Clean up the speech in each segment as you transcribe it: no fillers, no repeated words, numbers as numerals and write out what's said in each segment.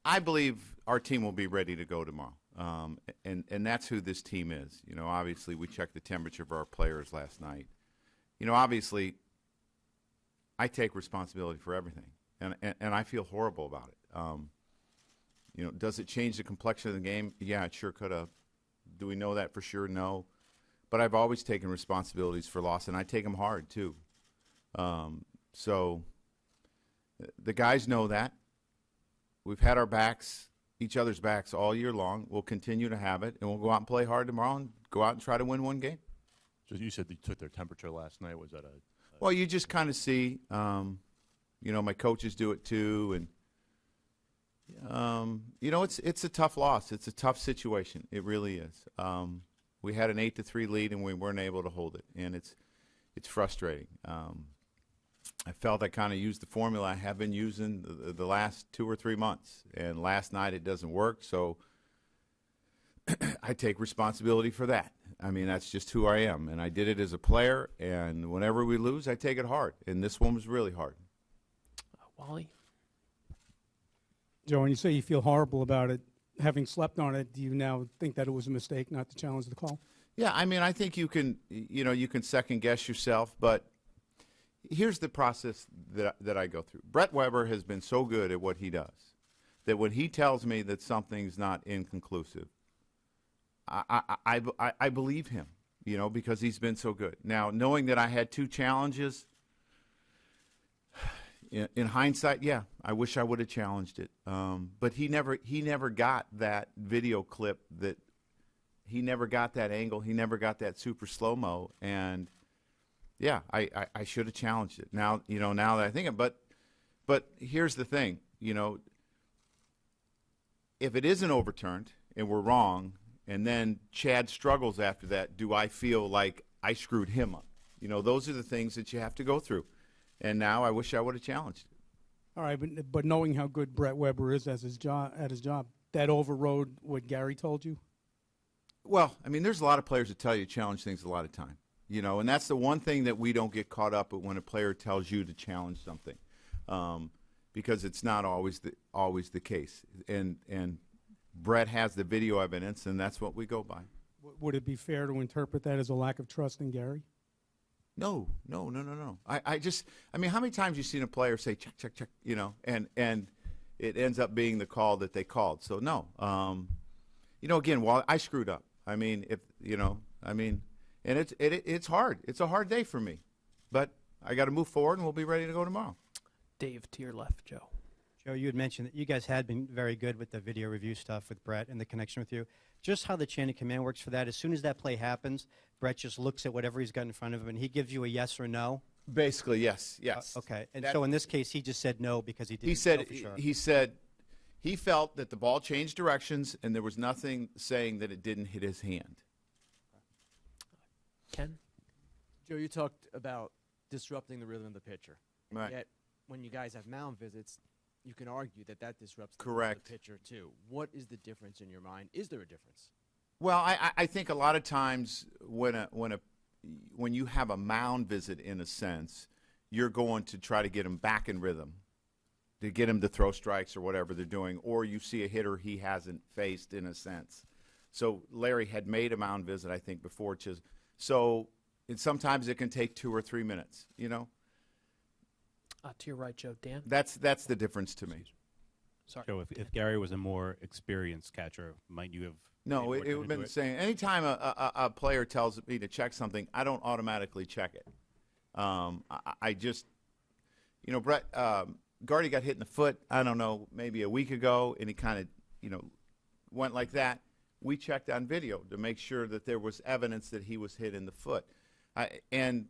I believe our team will be ready to go tomorrow, and that's who this team is. You know, obviously we checked the temperature of our players last night. You know, obviously I take responsibility for everything, and I feel horrible about it. You know, does it change the complexion of the game? Yeah, it sure could have. Do we know that for sure? No. But I've always taken responsibilities for loss, and I take them hard too. So the guys know that. We've had our backs, each other's backs all year long. We'll continue to have it, and we'll go out and play hard tomorrow and go out and try to win one game. So you said you took their temperature last night. Was that a well, you just kind of see, you know, my coaches do it too, and you know, it's a tough loss. It's a tough situation. It really is. We had an 8-3 lead, and we weren't able to hold it, and it's frustrating. I felt I kind of used the formula I have been using the last 2 or 3 months, and last night it doesn't work, so I take responsibility for that. I mean, that's just who I am, and I did it as a player, and whenever we lose, I take it hard, and this one was really hard. Wally? Joe, when you say you feel horrible about it, having slept on it, do you now think that it was a mistake not to challenge the call? Yeah, I mean, I think you can, you know, you can second guess yourself, but here's the process that I go through. Brett Weber has been so good at what he does that when he tells me that something's not inconclusive, I believe him, you know, because he's been so good. Now, knowing that I had 2 challenges, in hindsight, yeah, I wish I would have challenged it. But he never got that video clip, that he never got that angle, he never got that super slow-mo, and yeah, I should have challenged it. Now, you know, now that I think of it, but here's the thing, you know, if it isn't overturned and we're wrong, and then Chad struggles after that, do I feel like I screwed him up? You know, those are the things that you have to go through. And now I wish I would have challenged it. All right, but knowing how good Brett Weber is at his job, that overrode what Gary told you? Well, I mean, there's a lot of players that tell you to challenge things a lot of time. You know, and that's the one thing that we don't get caught up with when a player tells you to challenge something, because it's not always the case. And Brett has the video evidence, and that's what we go by. Would it be fair to interpret that as a lack of trust in Gary? No. I mean, how many times have you seen a player say check, you know, and it ends up being the call that they called? So no, you know, again, while I screwed up, I mean, if you know, I mean. And it's hard. It's a hard day for me. But I got to move forward, and we'll be ready to go tomorrow. Dave, to your left, Joe. Joe, you had mentioned that you guys had been very good with the video review stuff with Brett and the connection with you. Just how the chain of command works for that, as soon as that play happens, Brett just looks at whatever he's got in front of him, and he gives you a yes or no? Basically, yes. Okay. And so in this case, he just said no because he didn't know for sure. He said he felt that the ball changed directions, and there was nothing saying that it didn't hit his hand. Ken? Joe, you talked about disrupting the rhythm of the pitcher. Right. Yet, when you guys have mound visits, you can argue that disrupts the rhythm of the pitcher, too. What is the difference in your mind? Is there a difference? Well, I think a lot of times when you have a mound visit, in a sense, you're going to try to get him back in rhythm, to get him to throw strikes or whatever they're doing, or you see a hitter he hasn't faced, in a sense. So Larry had made a mound visit, I think, before Chisholm. So sometimes it can take 2 or 3 minutes, you know. To your right, Joe. Dan? That's the difference to me. Sorry. Joe, if Gary was a more experienced catcher, might you have? No, it would have been the same. Anytime a player tells me to check something, I don't automatically check it. I just, you know, Brett Girardi got hit in the foot, I don't know, maybe a week ago, and he kind of, you know, went like that. We checked on video to make sure that there was evidence that he was hit in the foot. And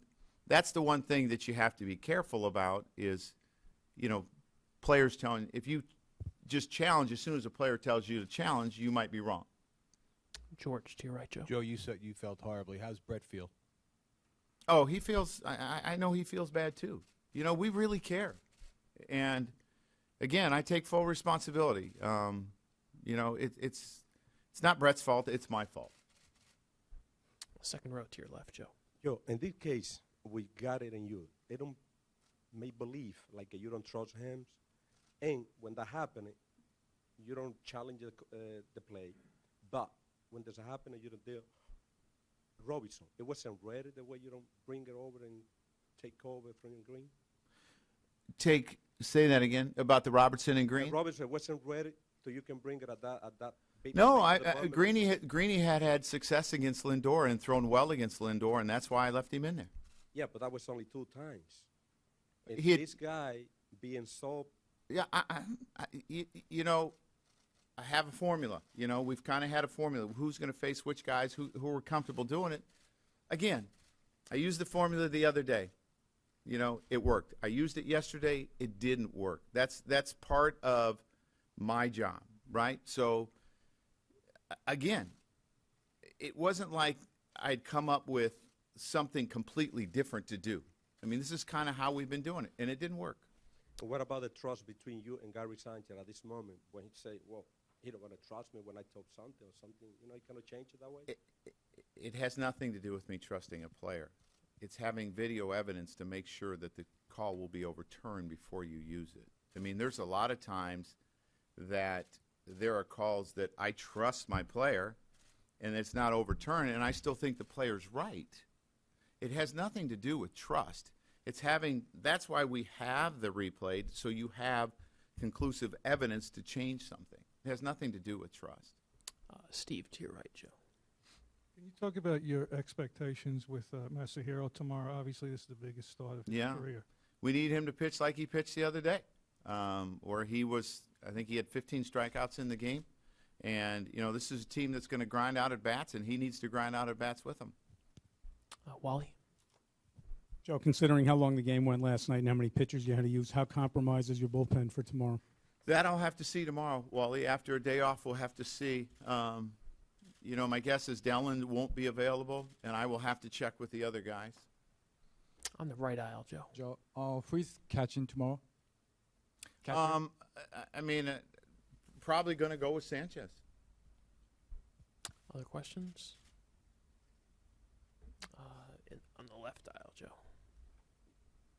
that's the one thing that you have to be careful about is, you know, players telling, if you just challenge, as soon as a player tells you to challenge, you might be wrong. George, to your right, Joe. Joe, you said you felt horribly. How's Brett feel? Oh, he feels, I know he feels bad too. You know, we really care. And, again, I take full responsibility. You know, it's not Brett's fault. It's my fault. Second row to your left, Joe. Joe, in this case, we got it in you. They don't make believe like you don't trust him. And when that happened, You don't challenge the play. But when there's a happening, you don't deal. Robinson, it wasn't ready the way you don't bring it over and take over from Green. Say that again about the Robertson and Green. Robinson wasn't ready, so you can bring it at that. Big No, play to the bottom. Greeny had success against Lindor and thrown well against Lindor, and that's why I left him in there. Yeah, but that was only 2 times. And He had- this guy being so. Yeah, you know, I have a formula. You know, we've kind of had a formula. Who's going to face which guys? Who are comfortable doing it? Again, I used the formula the other day. You know, it worked. I used it yesterday. It didn't work. That's part of my job, right? So, again, it wasn't like I'd come up with something completely different to do. I mean, this is kind of how we've been doing it, and it didn't work. What about the trust between you and Gary Sanchez at this moment when he say, well, he don't want to trust me when I talk something or something, you know, he cannot change it that way? It has nothing to do with me trusting a player. It's having video evidence to make sure that the call will be overturned before you use it. I mean, there's a lot of times that there are calls that I trust my player and it's not overturned, and I still think the player's right. It has nothing to do with trust. That's why we have the replay, so you have conclusive evidence to change something. It has nothing to do with trust. Steve, to your right, Joe. Can you talk about your expectations with Masahiro tomorrow? Obviously, this is the biggest start of his career. We need him to pitch like he pitched the other day, where I think he had 15 strikeouts in the game. And, you know, this is a team that's going to grind out at bats, and he needs to grind out at bats with them. Wally? Joe, considering how long the game went last night and how many pitchers you had to use, how compromised is your bullpen for tomorrow? That I'll have to see tomorrow, Wally. After a day off, we'll have to see. You know, my guess is Dellin won't be available, and I will have to check with the other guys. On the right aisle, Joe. Joe, who's catching tomorrow? I mean, probably going to go with Sanchez. Other questions? On the left aisle, Joe.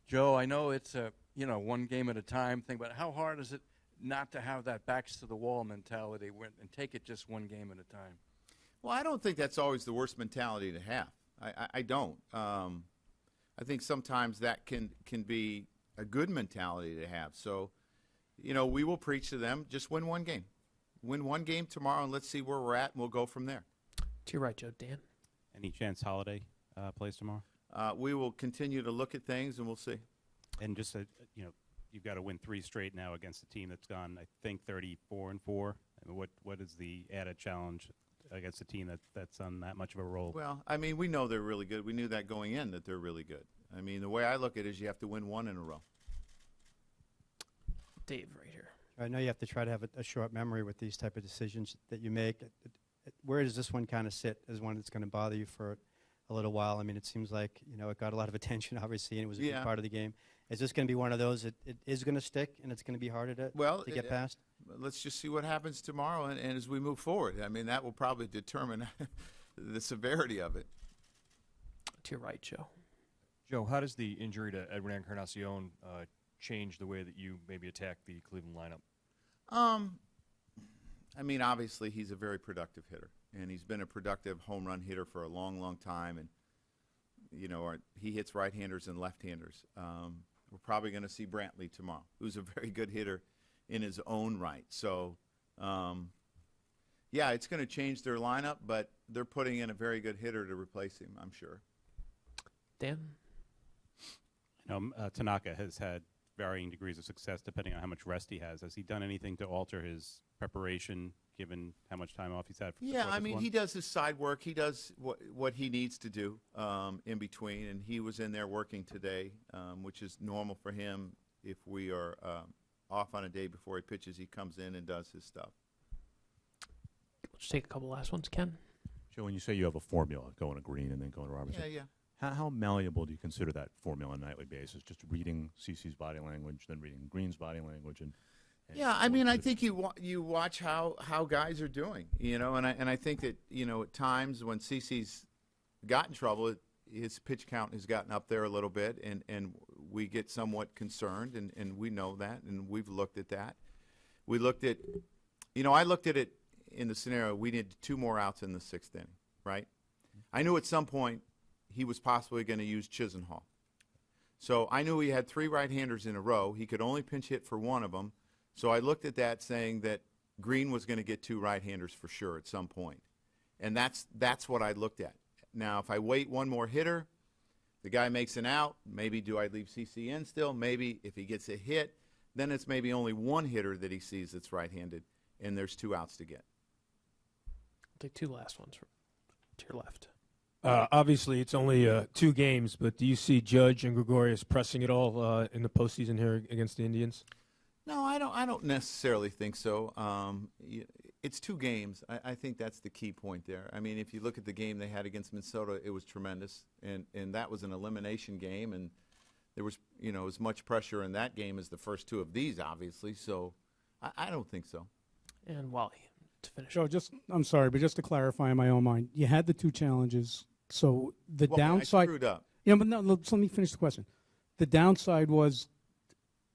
Joe, I know it's a one game at a time thing, but how hard is it not to have that backs to the wall mentality and take it just one game at a time? Well, I don't think that's always the worst mentality to have. I don't. I think sometimes that can be a good mentality to have. So, you know, we will preach to them, just win one game. Win one game tomorrow, and let's see where we're at, and we'll go from there. To your right, Joe. Dan? Any chance Holiday plays tomorrow? We will continue to look at things, and we'll see. And just, you've got to win 3 straight now against a team that's gone, I think, 34-4. I mean, what is the added challenge against a team that's on that much of a roll? Well, I mean, we know they're really good. We knew that going in, that they're really good. I mean, the way I look at it is you have to win 1 in a row. Dave, right here. I know you have to try to have a short memory with these type of decisions that you make. Where does this one kind of sit as one that's going to bother you for a little while? I mean, it seems like, it got a lot of attention, obviously, and it was a big part of the game. Is this going to be one of those that it is going to stick and it's going to be harder to get past? Let's just see what happens tomorrow and as we move forward. I mean, that will probably determine the severity of it. To your right, Joe. Joe, how does the injury to Edwin Encarnacion change the way that you maybe attack the Cleveland lineup? I mean, obviously he's a very productive hitter, and he's been a productive home run hitter for a long, long time. And, he hits right-handers and left-handers. We're probably going to see Brantley tomorrow, who's a very good hitter in his own right. So, it's going to change their lineup, but they're putting in a very good hitter to replace him, I'm sure. Dan? Tanaka has had varying degrees of success depending on how much rest he has. Has he done anything to alter his preparation given how much time off he's had? He does his side work. He does what he needs to do in between, and he was in there working today, which is normal for him. If we are off on a day before he pitches, he comes in and does his stuff. We'll just take a couple last ones. Ken? Joe, when you say you have a formula, going to Green and then going to Robertson, how malleable do you consider that formula on a nightly basis? Just reading CC's body language, then reading Green's body language, I think you watch how guys are doing, and I think that at times when CC's got in trouble, his pitch count has gotten up there a little bit, and we get somewhat concerned, and we know that, and we've looked at that. We looked at You know, I looked at it in the scenario, we needed 2 more outs in the 6th inning, right? I knew at some point he was possibly going to use Chisenhall. So I knew he had 3 right-handers in a row. He could only pinch hit for one of them. So I looked at that saying that Green was going to get 2 right-handers for sure at some point. And that's what I looked at. Now, if I wait one more hitter, the guy makes an out, maybe do I leave CC in still? Maybe if he gets a hit, then it's maybe only one hitter that he sees that's right-handed, and there's 2 outs to get. I'll take 2 last ones to your left. Obviously, it's only 2 games, but do you see Judge and Gregorius pressing it all in the postseason here against the Indians? No, I don't necessarily think so. It's 2 games. I think that's the key point there. I mean, if you look at the game they had against Minnesota, it was tremendous, and that was an elimination game, and there was as much pressure in that game as the first 2 of these, obviously. So I don't think so. And Wally, to finish. Joe, I'm sorry, but just to clarify in my own mind, you had the 2 challenges. So the downside. I screwed up. Yeah, but no, let me finish the question. The downside was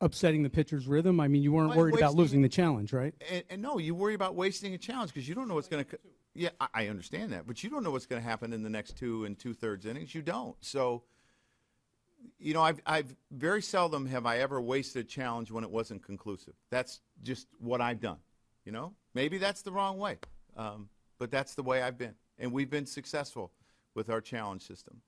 upsetting the pitcher's rhythm. I mean, you weren't worried about losing the challenge, right? And no, you worry about wasting a challenge because you don't know what's going to. Yeah, I understand that, but you don't know what's going to happen in the next 2 and 2/3 innings. You don't. So, I've very seldom have I ever wasted a challenge when it wasn't conclusive. That's just what I've done. Maybe that's the wrong way, but that's the way I've been, and we've been successful with our challenge system.